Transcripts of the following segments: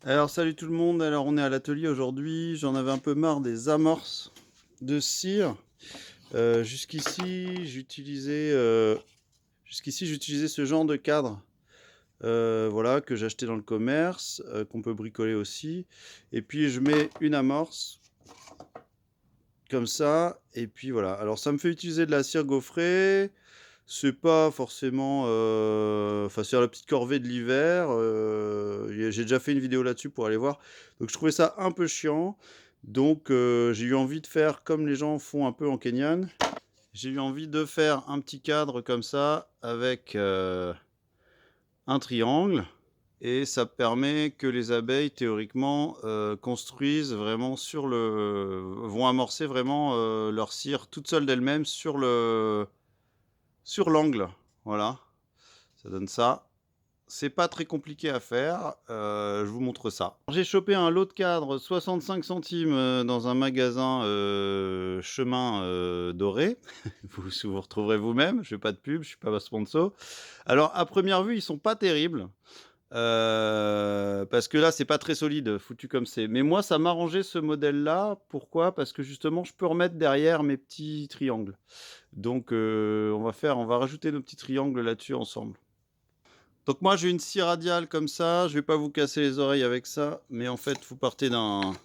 Alors salut tout le monde, alors on est à l'atelier aujourd'hui, j'en avais un peu marre des amorces de cire. Jusqu'ici j'utilisais ce genre de cadre, voilà, que j'achetais dans le commerce, qu'on peut bricoler aussi. Et puis je mets une amorce comme ça, et puis voilà. Alors ça me fait utiliser de la cire gaufrée. C'est pas forcément, enfin, c'est la petite corvée de l'hiver. J'ai déjà fait une vidéo là-dessus pour aller voir. Donc je trouvais ça un peu chiant. Donc j'ai eu envie de faire comme les gens font un peu en Kenyan. J'ai eu envie de faire un petit cadre comme ça avec un triangle. Et ça permet que les abeilles, théoriquement, construisent vraiment vont amorcer vraiment leur cire toute seule d'elles-mêmes sur l'angle. Voilà. Ça donne ça. C'est pas très compliqué à faire, je vous montre ça. J'ai chopé un lot de cadre 65 centimes dans un magasin chemin doré. Vous retrouverez vous-même, je fais pas de pub, je suis pas sponsor. Alors à première vue, ils sont pas terribles. Parce que là, c'est pas très solide, foutu comme c'est. Mais moi, ça m'arrangeait ce modèle-là. Pourquoi? Parce que justement, je peux remettre derrière mes petits triangles. Donc, on va rajouter nos petits triangles là-dessus ensemble. Donc moi j'ai une scie radiale comme ça, je vais pas vous casser les oreilles avec ça, mais en fait vous partez d'un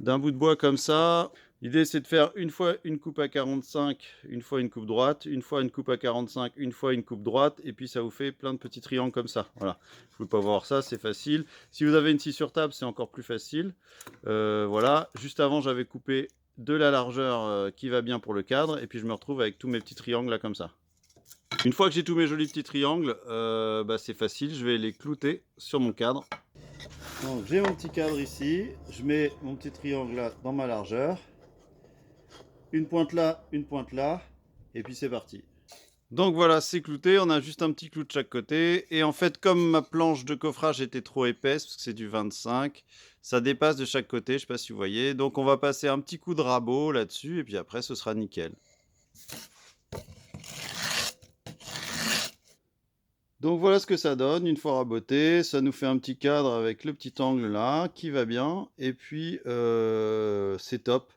bout de bois comme ça. L'idée c'est de faire une fois une coupe à 45, une fois une coupe droite, une fois une coupe à 45, une fois une coupe droite, et puis ça vous fait plein de petits triangles comme ça. Voilà, je ne peux pas voir ça, c'est facile. Si vous avez une scie sur table, c'est encore plus facile. Voilà, juste avant j'avais coupé de la largeur qui va bien pour le cadre, et puis je me retrouve avec tous mes petits triangles là comme ça. Une fois que j'ai tous mes jolis petits triangles, c'est facile, je vais les clouter sur mon cadre. Donc j'ai mon petit cadre ici, je mets mon petit triangle là dans ma largeur, une pointe là, et puis c'est parti. Donc voilà, c'est clouté, on a juste un petit clou de chaque côté, et en fait comme ma planche de coffrage était trop épaisse, parce que c'est du 25, ça dépasse de chaque côté, je sais pas si vous voyez, donc on va passer un petit coup de rabot là-dessus, et puis après ce sera nickel. Donc voilà ce que ça donne, une fois raboté, ça nous fait un petit cadre avec le petit angle là, qui va bien, et puis c'est top.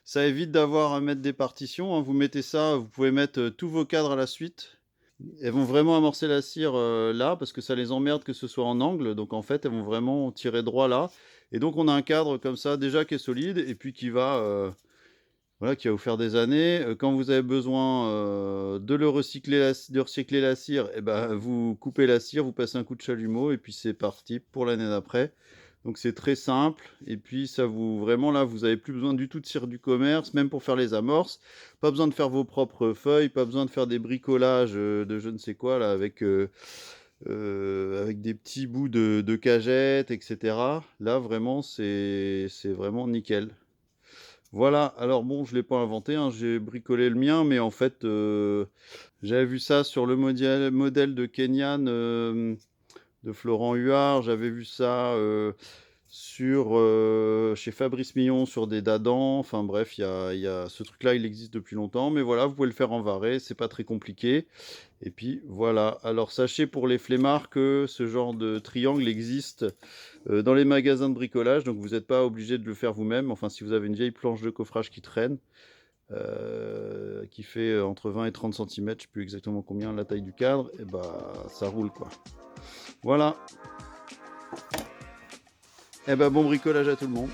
Ça évite d'avoir à mettre des partitions, hein. Vous mettez ça, vous pouvez mettre tous vos cadres à la suite. Elles vont vraiment amorcer la cire là, parce que ça les emmerde que ce soit en angle, donc en fait elles vont vraiment tirer droit là. Et donc on a un cadre comme ça déjà qui est solide, et puis voilà, qui va vous faire des années. Quand vous avez besoin de recycler la cire, et ben, vous coupez la cire, vous passez un coup de chalumeau et puis c'est parti pour l'année d'après. Donc c'est très simple. Et puis ça vous vraiment là, vous avez plus besoin du tout de cire du commerce, même pour faire les amorces. Pas besoin de faire vos propres feuilles, pas besoin de faire des bricolages de je ne sais quoi là avec des petits bouts de cagettes, etc. Là vraiment c'est vraiment nickel. Voilà, alors bon, je ne l'ai pas inventé, hein, j'ai bricolé le mien, mais en fait, j'avais vu ça sur le modèle de Kenyan de Florent Huard, j'avais vu ça chez Fabrice Millon sur des dadans, enfin bref, ce truc-là, il existe depuis longtemps, mais voilà, vous pouvez le faire en varé, c'est pas très compliqué. Et puis voilà, alors sachez pour les flemmards que ce genre de triangle existe dans les magasins de bricolage, donc vous n'êtes pas obligé de le faire vous-même. Enfin, si vous avez une vieille planche de coffrage qui traîne, qui fait entre 20 et 30 cm, je sais plus exactement combien la taille du cadre, et bah ça roule quoi. Voilà, et bah bon bricolage à tout le monde.